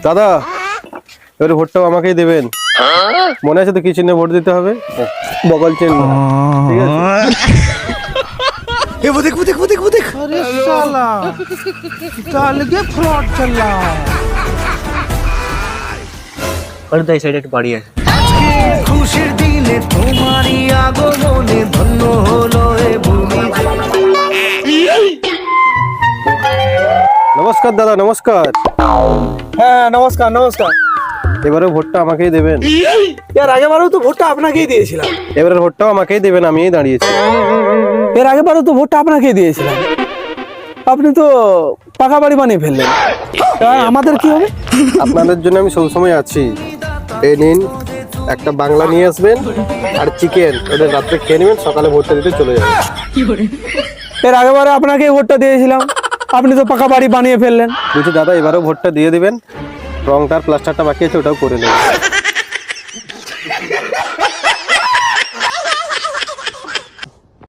দাদা এবারে ভোটটাও আমাকেই দেবেন। মনে আছে তো কি চিহ্নে ভোট দিতে হবে? বগল চিহ্ন। ঠিক আছে। वो देख वो देख वो देख वो देख। अरे साला डाल के फ्रॉड चल रहा है। अरे तो इस साइड एक बाड़ी है। খুশির দিনে তোমারই আগমনে ধন্য হলো এ ভূমি। নমস্কার দাদা, নমস্কার। হ্যাঁ নমস্কার নমস্কার। এবারে ভোটটা আমাকেই দেবেন। এর আগেবারও তো ভোটটা আপনাকেই দিয়েছিলাম। এবারে ভোটটাও আমাকেই দেবেন, আমিই দাঁড়িয়েছি। এর আগেবারও তো ভোটটা আপনাকেই দিয়েছিলাম। আপনি তো পাকা বাড়ি বানিয়ে ফেললেন। আমাদের কি হবে? আপনাদের জন্য আমি সবসময় আছি। এই নিন, একটা বাংলা নিয়ে আসবেন আর চিকেন, ওদের রাত্রে খেয়ে নেবেন, সকালে ভোটটা দিতে চলে যাবেন। এর আগেবারে আপনাকেই ভোটটা দিয়েছিলাম, আপনি তো পাকা বাড়ি বানিয়ে ফেললেন। বলছি দাদা এবারেও ভোটটা দিয়ে দিবেন, রংটার প্লাস্টারটা বাকি আছে ওটাও করে নেবেন।